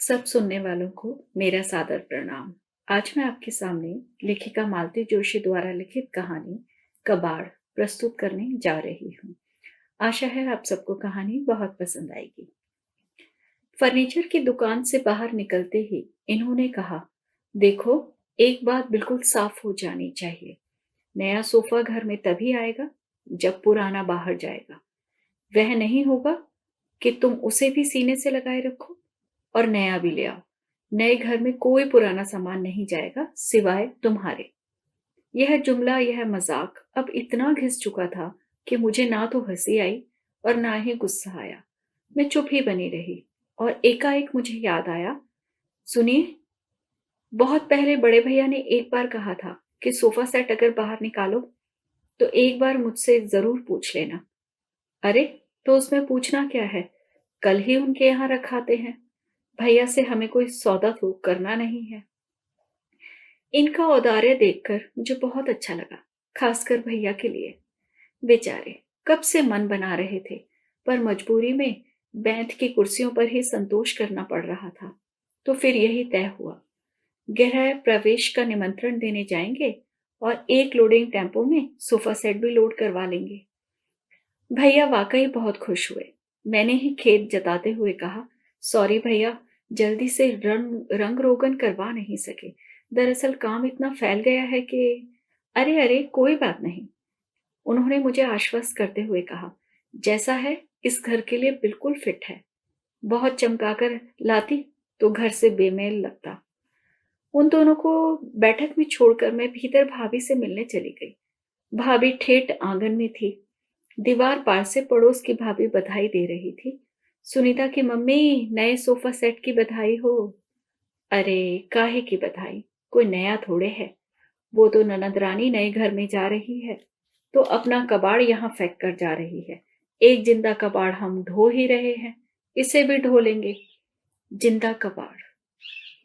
सब सुनने वालों को मेरा सादर प्रणाम। आज मैं आपके सामने लेखिका मालती जोशी द्वारा लिखित कहानी कबाड़ प्रस्तुत करने जा रही हूँ। आशा है आप सबको कहानी बहुत पसंद आएगी। फर्नीचर की दुकान से बाहर निकलते ही इन्होंने कहा, देखो, एक बात बिल्कुल साफ हो जानी चाहिए। नया सोफा घर में तभी आएगा जब पुराना बाहर जाएगा। वह नहीं होगा कि तुम उसे भी सीने से लगाए रखो और नया भी ले आओ। नए घर में कोई पुराना सामान नहीं जाएगा सिवाय तुम्हारे। यह जुमला, यह मजाक अब इतना घिस चुका था कि मुझे ना तो हंसी आई और ना ही गुस्सा आया। मैं चुप ही बनी रही और एकाएक मुझे याद आया, सुनिए, बहुत पहले बड़े भैया ने एक बार कहा था कि सोफा सेट अगर बाहर निकालो तो एक बार मुझसे जरूर पूछ लेना। अरे, तो उसमें पूछना क्या है? कल ही उनके यहाँ रखाते हैं। भैया से हमें कोई सौदा तो करना नहीं है। इनका औदार्य देखकर मुझे बहुत अच्छा लगा, खासकर भैया के लिए। बेचारे कब से मन बना रहे थे, पर मजबूरी में बैंत की कुर्सियों पर ही संतोष करना पड़ रहा था। तो फिर यही तय हुआ, गृह प्रवेश का निमंत्रण देने जाएंगे और एक लोडिंग टेम्पो में सोफा सेट भी लोड करवा लेंगे। भैया वाकई बहुत खुश हुए। मैंने ही खेद जताते हुए कहा, सॉरी भैया, जल्दी से रंग रंग रोगन करवा नहीं सके। दरअसल काम इतना फैल गया है कि। अरे अरे, कोई बात नहीं, उन्होंने मुझे आश्वस्त करते हुए कहा। जैसा है इस घर के लिए बिल्कुल फिट है। बहुत चमकाकर लाती तो घर से बेमेल लगता। उन दोनों को बैठक में छोड़कर मैं भीतर भाभी से मिलने चली गई। भाभी ठेठ आंगन में थी। दीवार पार से पड़ोस की भाभी बधाई दे रही थी। सुनीता की मम्मी, नए सोफा सेट की बधाई हो। अरे, काहे की बधाई, कोई नया थोड़े है। वो तो ननद रानी नए घर में जा रही है तो अपना कबाड़ यहाँ फेंक कर जा रही है। एक जिंदा कबाड़ हम ढो ही रहे हैं, इसे भी ढो लेंगे। जिंदा कबाड़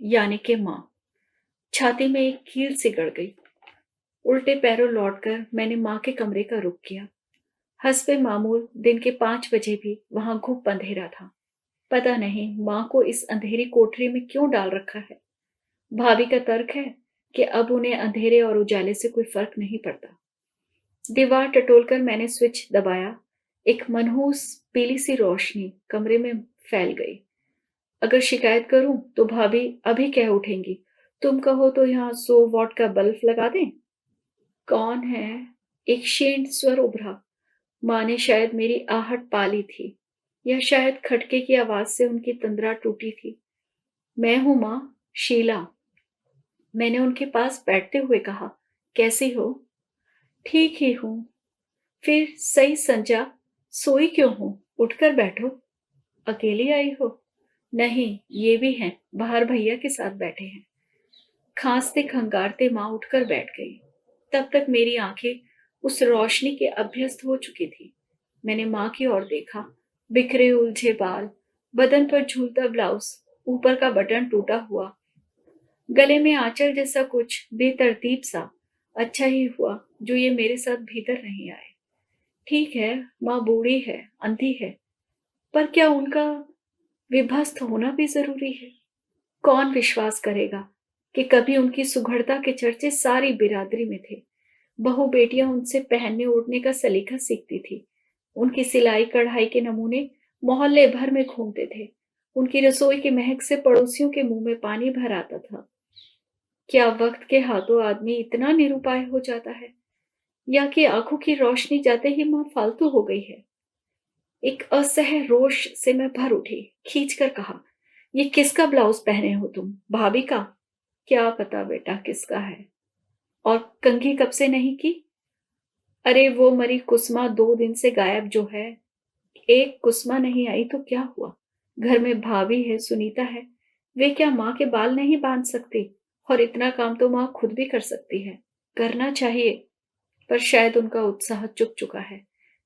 यानी कि माँ। छाती में एक कील सी गड़ गई। उल्टे पैरों लौटकर मैंने माँ के कमरे का रुख किया। हस्बे मामूल दिन के 5 बजे भी वहां घुप अंधेरा था। पता नहीं माँ को इस अंधेरी कोठरी में क्यों डाल रखा है। भाभी का तर्क है कि अब उन्हें अंधेरे और उजाले से कोई फर्क नहीं पड़ता। दीवार टटोलकर मैंने स्विच दबाया। एक मनहूस पीली सी रोशनी कमरे में फैल गई। अगर शिकायत करूं तो भाभी अभी कह उठेंगी, तुम कहो तो यहाँ 100 वॉट का बल्ब लगा दें। कौन है? एक क्षीण स्वर उभरा। माँ ने शायद मेरी आहट पाली थी, या शायद खटके की आवाज से उनकी तंद्रा टूटी थी। मैं हूं माँ, शीला। मैंने उनके पास बैठते हुए कहा, कैसी हो? ठीक ही हूं। फिर सही संजा, सोई क्यों हो? उठकर बैठो। अकेली आई हो? नहीं, ये भी हैं, बाहर भैया के साथ बैठे हैं। खांसते खंगारते माँ उठकर बैठ गई। तब तक मेरी आंखें उस रोशनी के अभ्यस्त हो चुकी थी। मैंने माँ की ओर देखा। बिखरे उलझे बाल, बदन पर झूलता ब्लाउज, ऊपर का बटन टूटा हुआ, गले में आंचल जैसा कुछ बेतरतीब सा। अच्छा ही हुआ जो ये मेरे साथ भीतर नहीं आए। ठीक है, माँ बूढ़ी है, अंधी है, पर क्या उनका विभस्त होना भी जरूरी है? कौन विश्वास करेगा कि कभी उनकी सुघड़ता के चर्चे सारी बिरादरी में थे। बहू बेटियां उनसे पहनने ओढ़ने का सलीका सीखती थी। उनकी सिलाई कढ़ाई के नमूने मोहल्ले भर में घूमते थे। उनकी रसोई की महक से पड़ोसियों के मुंह में पानी भर आता था। क्या वक्त के हाथों आदमी इतना निरुपाय हो जाता है, या कि आंखों की रोशनी जाते ही मां फालतू हो गई है? एक असह्य रोष से मैं भर उठी। खींच कर कहा, ये किसका ब्लाउज पहने हो तुम? भाभी का? क्या पता बेटा किसका है। और कंघी कब से नहीं की? अरे, वो मरी कुसमा 2 दिन से गायब जो है। एक कुसमा नहीं आई तो क्या हुआ? घर में भाभी है, सुनीता है, वे क्या माँ के बाल नहीं बांध सकती? और इतना काम तो माँ खुद भी कर सकती है। करना चाहिए, पर शायद उनका उत्साह चुक चुका है।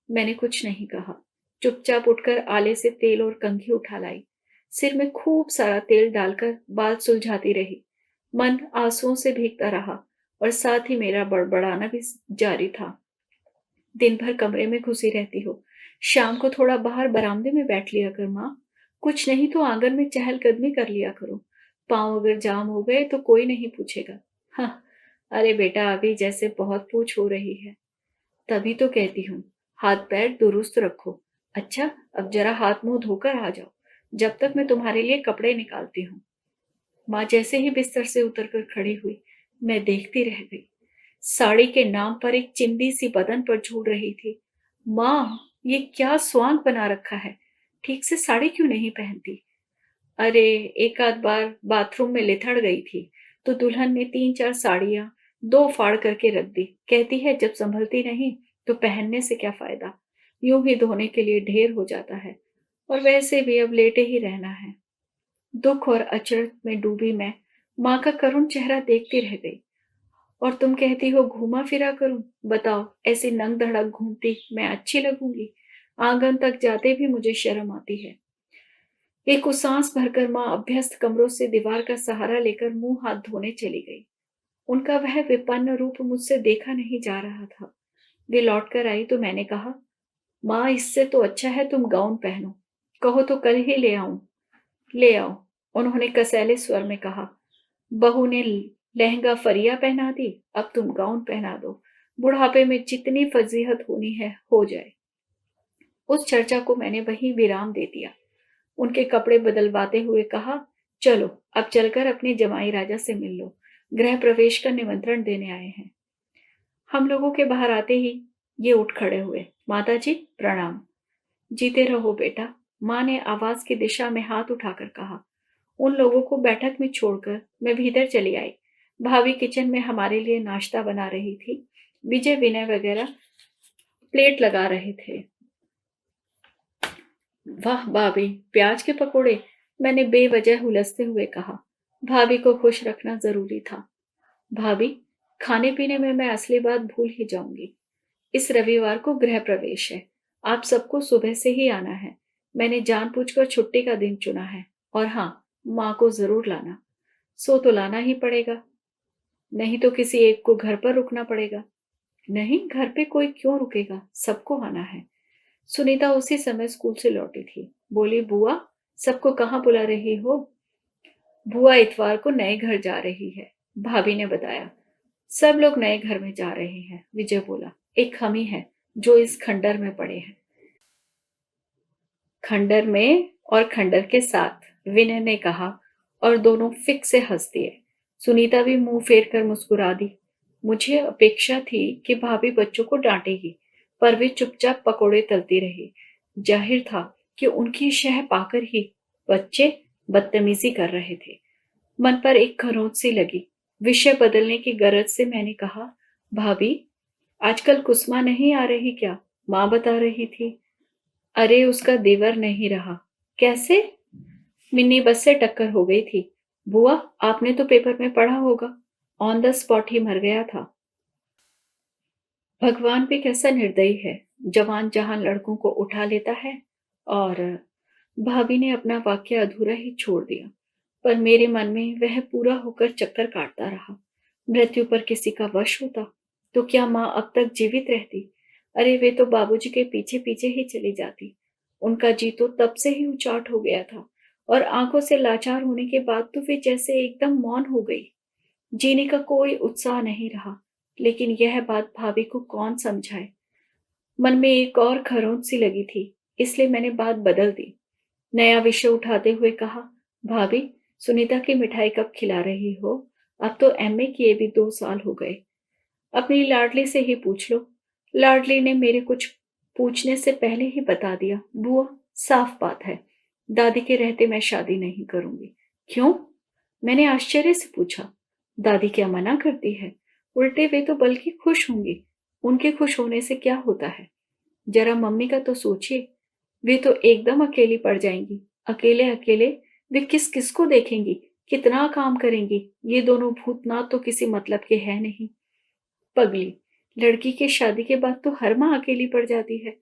मैंने कुछ नहीं कहा। चुपचाप उठकर आले से तेल और कंघी उठा लाई। सिर में खूब सारा तेल डालकर बाल सुलझाती रही। मन आंसुओं से भीगता रहा और साथ ही मेरा बड़बड़ाना भी जारी था। दिन भर कमरे में घुसी रहती हो, शाम को थोड़ा बाहर बरामदे में बैठ लिया कर माँ। कुछ नहीं तो आंगन में चहलकदमी कर लिया करो। पाँव अगर जाम हो गए तो कोई नहीं पूछेगा। हाँ, अरे बेटा अभी जैसे बहुत पूछ हो रही है। तभी तो कहती हूँ, हाथ पैर दुरुस्त रखो। अच्छा, अब जरा हाथ मुंह धोकर आ जाओ, जब तक मैं तुम्हारे लिए कपड़े निकालती हूँ। माँ जैसे ही बिस्तर से उतरकर खड़ी हुई, मैं देखती रह गई। साड़ी के नाम पर एक चिंदी सी बदन पर झूल रही थी। माँ, ये क्या स्वांग बना रखा है? ठीक से साड़ी क्यों नहीं पहनती? अरे, एक आध बार बाथरूम में लिथड़ गई थी, तो दुल्हन ने 3-4 साड़ियाँ 2 फाड़ करके रख दी। कहती है जब संभलती नहीं, तो पहनने से क्या फ़ायदा? यूँ ही धोने के लिए ढेर हो जाता है, और वैसे भी अब लेटे ही रहना है। दुःख और अचरज में डूबी मैं माँ का करुण चेहरा देखती रह गई। और तुम कहती हो घूमा-फिरा करूँ? बताओ, ऐसी नंग-धड़क घूमती मैं अच्छी लगूँगी? आँगन तक जाते भी मुझे शर्म आती है। एक उसास भरकर माँ अभ्यस्त कमरों से दीवार का सहारा लेकर मुंह हाथ धोने चली गई। उनका वह विपन्न रूप मुझसे देखा नहीं जा रहा था। वे लौट कर आई तो मैंने कहा, माँ इससे तो अच्छा है तुम गाउन पहनो। कहो तो कल ही ले आऊं। ले आओ, उन्होंने कसैले स्वर में कहा। बहू ने लहंगा फरिया पहना दी, अब तुम गाउन पहना दो। बुढ़ापे में जितनी फजीहत होनी है हो जाए। उस चर्चा को मैंने वहीं विराम दे दिया। उनके कपड़े बदलवाते हुए कहा, चलो अब चलकर अपने जमाई राजा से मिल लो। गृह प्रवेश का निमंत्रण देने आए हैं। हम लोगों के बाहर आते ही ये उठ खड़े हुए। माता जी प्रणाम। जीते रहो बेटा, माँ ने आवाज की दिशा में हाथ उठाकर कहा। उन लोगों को बैठक में छोड़कर मैं भीतर चली आई। भाभी किचन में हमारे लिए नाश्ता बना रही थी। विजय विनय वगैरह प्लेट लगा रहे थे। वाह भाभी, प्याज के पकोड़े, मैंने बेवजह हुलसते हुए कहा। भाभी को खुश रखना जरूरी था। भाभी, खाने पीने में मैं असली बात भूल ही जाऊंगी। इस रविवार को गृह प्रवेश है। आप सबको सुबह से ही आना है। मैंने जानबूझकर छुट्टी का दिन चुना है। और हाँ, माँ को जरूर लाना। सो तो लाना ही पड़ेगा, नहीं तो किसी एक को घर पर रुकना पड़ेगा। नहीं, घर पे कोई क्यों रुकेगा, सबको आना है। सुनीता उसी समय स्कूल से लौटी थी। बोली, बुआ सबको कहाँ बुला रही हो? बुआ इतवार को नए घर जा रही है, भाभी ने बताया। सब लोग नए घर में जा रहे हैं, विजय बोला। एक हम ही है जो इस खंडर में पड़े हैं। खंडर में और खंडर के साथ, विनय ने कहा, और दोनों फिक से हंस दिए। सुनीता भी मुंह फेर कर मुस्कुरा दी। मुझे अपेक्षा थी कि भाभी बच्चों को डांटेगी, पर वे चुपचाप पकोड़े तलती रही। जाहिर था कि उनकी शह पाकर ही बच्चे बदतमीजी कर रहे थे। मन पर एक खरोंच सी लगी। विषय बदलने की गरज से मैंने कहा, भाभी आजकल कुसुमा नहीं आ रही क्या? माँ बता रही थी। अरे उसका देवर नहीं रहा। कैसे? मिन्नी बस से टक्कर हो गई थी। बुआ, आपने तो पेपर में पढ़ा होगा, ऑन द स्पॉट ही मर गया था। भगवान भी कैसा निर्दयी है, जवान जहां लड़कों को उठा लेता है। और भाभी ने अपना वाक्य अधूरा ही छोड़ दिया, पर मेरे मन में वह पूरा होकर चक्कर काटता रहा। मृत्यु पर किसी का वश होता तो क्या माँ अब तक जीवित रहती? अरे वे तो बाबूजी के पीछे पीछे ही चली जाती। उनका जी तो तब से ही उचाट हो गया था, और आंखों से लाचार होने के बाद तो वे जैसे एकदम मौन हो गई। जीने का कोई उत्साह नहीं रहा। लेकिन यह बात भाभी को कौन समझाए? मन में एक और खरोंच सी लगी थी, इसलिए मैंने बात बदल दी। नया विषय उठाते हुए कहा, भाभी सुनीता की मिठाई कब खिला रही हो? अब तो एमए किए भी 2 साल हो गए। अपनी लाडली से ही पूछ लो। लाडली ने मेरे कुछ पूछने से पहले ही बता दिया। बुआ, साफ बात है, दादी के रहते मैं शादी नहीं करूंगी। क्यों? मैंने आश्चर्य से पूछा। दादी क्या मना करती है? उल्टे वे तो बल्कि खुश होंगी। उनके खुश होने से क्या होता है? जरा मम्मी का तो सोचिए, वे तो एकदम अकेली पड़ जाएंगी। अकेले अकेले वे किस किस को देखेंगी, कितना काम करेंगी? ये दोनों भूतनाथ तो किसी मतलब के हैं नहीं। पगली लड़की के शादी के बाद तो हर माँ अकेली पड़ जाती है।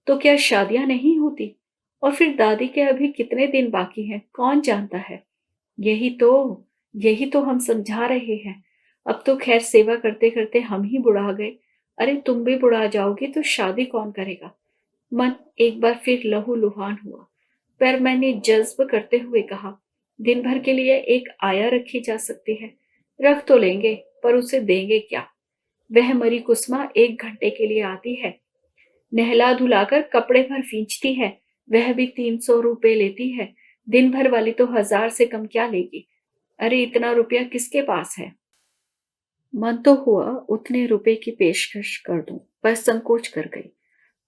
तो क्या शादियां नहीं होती? और फिर दादी के अभी कितने दिन बाकी हैं कौन जानता है। यही तो यही तो हम समझा रहे हैं। अब तो खैर सेवा करते करते हम ही बुढ़ा गए। अरे तुम भी बुढ़ा जाओगी तो शादी कौन करेगा? मन एक बार फिर लहू लुहान हुआ। पर मैंने जज्ब करते हुए कहा, दिन भर के लिए एक आया रखी जा सकती है। रख तो लेंगे, पर उसे देंगे क्या? वह मरी कुसुमा 1 घंटे के लिए आती है, नहला धुलाकर कपड़े भर खींचती है। वह भी 300 रुपये लेती है। दिन भर वाली तो 1000 से कम क्या लेगी? अरे इतना रुपया किसके पास है? मन तो हुआ उतने रुपए की पेशकश कर दूं, पर संकोच कर गई।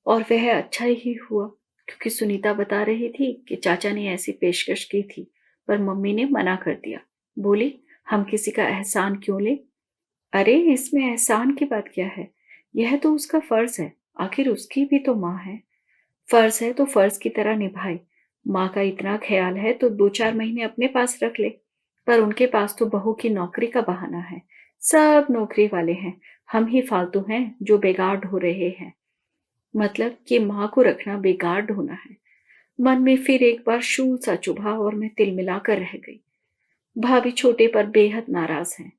और वह अच्छा ही हुआ, क्योंकि सुनीता बता रही थी कि चाचा ने ऐसी पेशकश की थी, पर मम्मी ने मना कर दिया। बोली, हम किसी का एहसान क्यों ले? अरे इसमें एहसान की बात क्या है? यह तो उसका फर्ज है, आखिर उसकी भी तो माँ है। फर्ज है तो फर्ज की तरह निभाए। माँ का इतना ख्याल है तो 2-4 महीने अपने पास रख ले। पर उनके पास तो बहू की नौकरी का बहाना है। सब नौकरी वाले हैं, हम ही फालतू हैं जो बेगार ढो रहे हैं। मतलब कि माँ को रखना बेगार ढोना है। मन में फिर एक बार शूल सा चुभा और मैं तिलमिलाकर रह गई। भाभी छोटे पर बेहद नाराज हैं,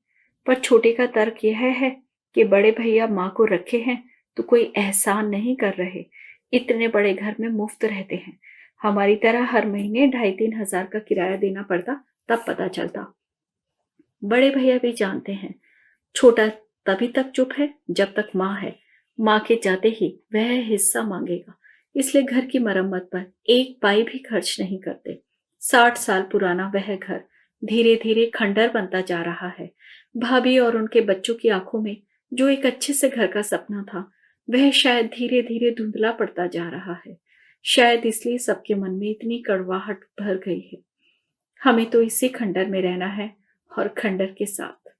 पर छोटे का तर्क यह है कि बड़े भैया माँ को रखे हैं तो कोई एहसान नहीं कर रहे। इतने बड़े घर में मुफ्त रहते हैं, हमारी तरह हर महीने 2,500-3,000 का किराया देना पड़ता, तब पता चलता। बड़े भैया भी जानते हैं, छोटा तभी तक चुप है जब तक माँ है। माँ के जाते ही वह हिस्सा मांगेगा, इसलिए घर की मरम्मत पर एक पाई भी खर्च नहीं करते। 60 साल पुराना वह घर धीरे धीरे खंडर बनता जा रहा है। भाभी और उनके बच्चों की आंखों में जो एक अच्छे से घर का सपना था, वह शायद धीरे धीरे धुंधला पड़ता जा रहा है। शायद इसलिए सबके मन में इतनी कड़वाहट भर गई है। हमें तो इसी खंडर में रहना है, और खंडर के साथ।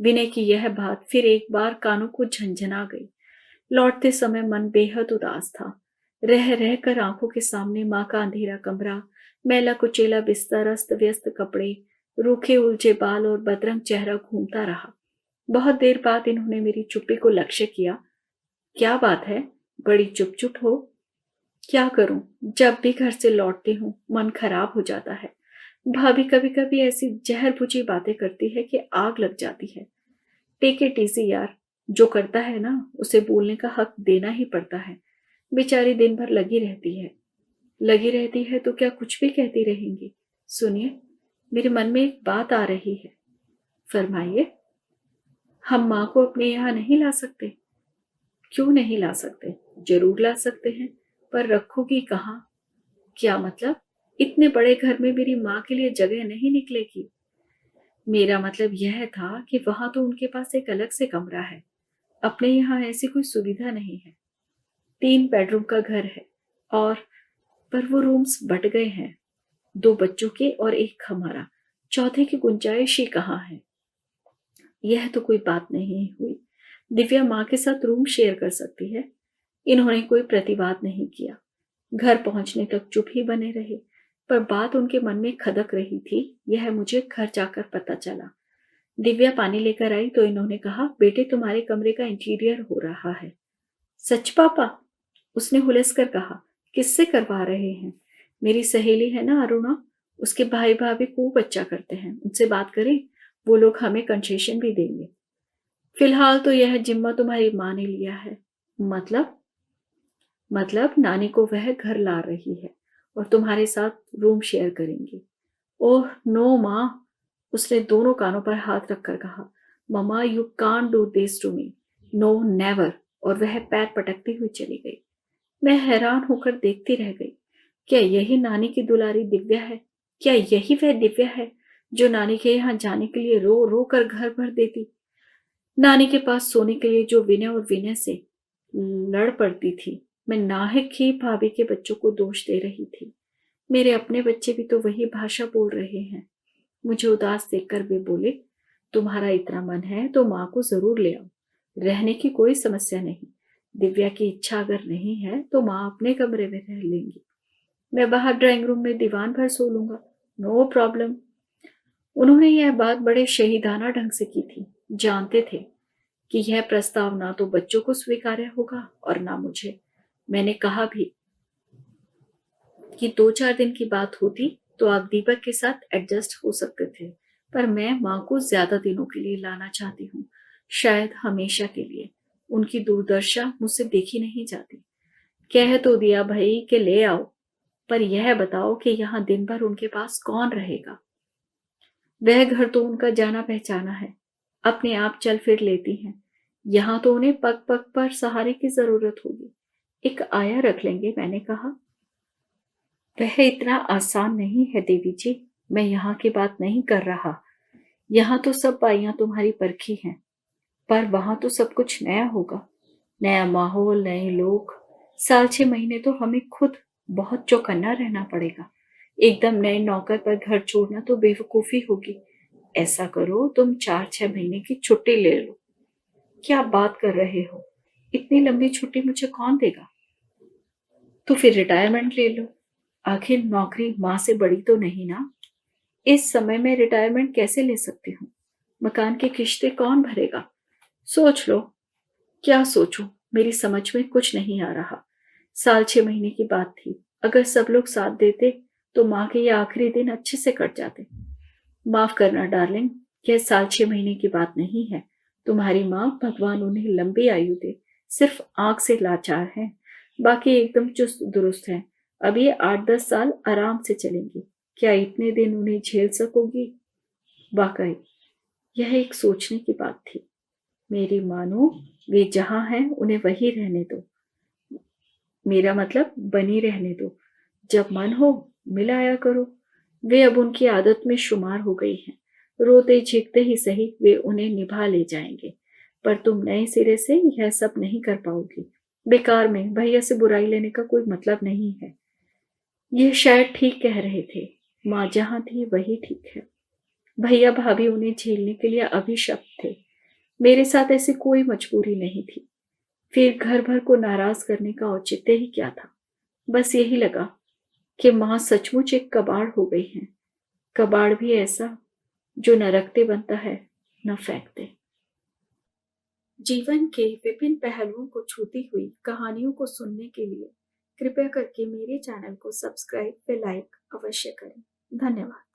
विनय की यह बात फिर एक बार कानों को झंझना गई। लौटते समय मन बेहद उदास था। रह रह कर आंखों के सामने माँ का अंधेरा कमरा, मैला कुचेला बिस्तर, अस्त व्यस्त कपड़े, रूखे उलझे बाल और बदरंग चेहरा घूमता रहा। बहुत देर बाद इन्होंने मेरी चुप्पी को लक्ष्य किया। क्या बात है, बड़ी चुप चुप हो? क्या करूं, जब भी घर से लौटती हूँ मन खराब हो जाता है। भाभी कभी कभी ऐसी जहर बुझी बातें करती है कि आग लग जाती है। टेक इट इजी यार, जो करता है ना उसे बोलने का हक देना ही पड़ता है। बेचारी दिन भर लगी रहती है तो क्या कुछ भी कहती रहेंगी? सुनिए, मेरे मन में एक बात आ रही है। फरमाइए। हम माँ को अपने यहाँ नहीं ला सकते? क्यों नहीं ला सकते? जरूर ला सकते हैं, पर रखोगी कहाँ? क्या मतलब? इतने बड़े घर में मेरी माँ के लिए जगह नहीं निकलेगी? मेरा मतलब यह था कि वहां तो उनके पास एक अलग से कमरा है, अपने यहाँ ऐसी कोई सुविधा नहीं है। 3 बेडरूम का घर है, और पर वो रूम्स बट गए हैं, 2 बच्चों के और एक हमारा। चौथे की गुंजाइश ही कहाँ है? यह तो कोई बात नहीं हुई। दिव्या माँ के साथ रूम शेयर कर सकती है। इन्होंने कोई प्रतिवाद नहीं किया। घर पहुंचने तक चुप ही बने रहे, पर बात उनके मन में खदक रही थी, यह मुझे घर जाकर पता चला। दिव्या पानी लेकर आई तो इन्होंने कहा, बेटे तुम्हारे कमरे का इंटीरियर हो रहा है। सच पापा? उसने हुलस कर कहा। किससे करवा रहे हैं? मेरी सहेली है ना अरुणा, उसके भाई भाभी खूब अच्छा करते हैं, उनसे बात करें, वो लोग हमें कंसेशन भी देंगे। फिलहाल तो यह जिम्मा तुम्हारी माँ ने लिया है। मतलब? मतलब नानी को वह घर ला रही है और तुम्हारे साथ रूम शेयर करेंगी। ओह नो माँ, उसने दोनों कानों पर हाथ रखकर कहा। Mama you can't do this to me, no never. और वह पैर पटकती हुई चली गई। मैं हैरान होकर देखती रह गई। क्या यही नानी की दुलारी दिव्या है? क्या यही वह दिव्या है जो नानी के यहाँ जाने के लिए रो रो कर घर भर देती? नानी के पास सोने के लिए जो विनय और विनय से लड़ पड़ती थी? मैं नाहक ही भाभी के बच्चों को दोष दे रही थी। मेरे अपने बच्चे भी तो वही भाषा बोल रहे हैं। मुझे उदास देखकर वे बोले, तुम्हारा इतना मन है तो माँ को जरूर ले आओ, रहने की कोई समस्या नहीं। दिव्या की इच्छा अगर नहीं है तो माँ अपने कमरे में रह लेंगी, मैं बाहर ड्राइंग रूम में दीवान भर सो लूंगा, नो प्रॉब्लम। उन्होंने यह बात बड़े शहीदाना ढंग से की थी। जानते थे कि यह प्रस्ताव ना तो बच्चों को स्वीकार्य होगा और ना मुझे। मैंने कहा भी कि 2-4 दिन की बात होती तो आप दीपक के साथ एडजस्ट हो सकते थे, पर मैं माँ को ज्यादा दिनों के लिए लाना चाहती हूँ, शायद हमेशा के लिए। उनकी दुर्दशा मुझसे देखी नहीं जाती। कह तो दिया भाई कि ले आओ, पर यह बताओ कि यहाँ दिन भर उनके पास कौन रहेगा? वह घर तो उनका जाना पहचाना है, अपने आप चल फिर लेती हैं। यहाँ तो उन्हें पग पग पर सहारे की जरूरत होगी। एक आया रख लेंगे, मैंने कहा। वह इतना आसान नहीं है देवी जी। मैं यहाँ की बात नहीं कर रहा। यहाँ तो सब बाइयां तुम्हारी परखी हैं, पर वहां तो सब कुछ नया होगा। नया माहौल, नए लोग। साल 6 महीने तो हमें खुद बहुत चौकन्ना रहना पड़ेगा। एकदम नए नौकर पर घर छोड़ना तो बेवकूफी होगी। ऐसा करो, तुम 4-6 महीने की छुट्टी ले लो। क्या बात कर रहे हो? इतनी लंबी छुट्टी मुझे कौन देगा? तो फिर रिटायरमेंट ले लो। आखिर नौकरी माँ से बड़ी तो नहीं ना। इस समय में रिटायरमेंट कैसे ले सकती हूँ? मकान की किश्तें कौन भरेगा? सोच लो। क्या सोचूं? मेरी समझ में कुछ नहीं आ रहा। साल 6 महीने की बात थी। अगर सब लोग साथ देते तो माँ के ये आखिरी दिन अच्छे से कट जाते। माफ करना डार्लिंग, यह साल 6 महीने की बात नहीं है। तुम्हारी माँ, भगवान उन्हें लंबी आयु दे, सिर्फ आंख से लाचार है, बाकी एकदम चुस्त दुरुस्त है। अब ये 8-10 साल आराम से चलेंगी। क्या इतने दिन उन्हें झेल सकोगी? वाकई यह एक सोचने की बात थी। मेरी मानो, वे जहां हैं उन्हें वही रहने दो। मेरा मतलब बनी रहने दो। जब मन हो मिल आया करो। वे अब उनकी आदत में शुमार हो गई हैं। रोते झिकते ही सही वे उन्हें निभा ले जाएंगे। पर तुम नए सिरे से यह सब नहीं कर पाओगी। बेकार में भैया से बुराई लेने का कोई मतलब नहीं है। ये शायद ठीक कह रहे थे। माँ जहां थी वही ठीक है। भैया भाभी उन्हें झेलने के लिए अभिशप्त थे। मेरे साथ ऐसी कोई मजबूरी नहीं थी। फिर घर भर को नाराज करने का औचित्य ही क्या था? बस यही लगा कि माँ सचमुच एक कबाड़ हो गई हैं। कबाड़ भी ऐसा जो न रखते बनता है, न फेंकते। जीवन के विभिन्न पहलुओं को छूती हुई कहानियों को सुनने के लिए कृपया करके मेरे चैनल को सब्सक्राइब व लाइक अवश्य करें। धन्यवाद।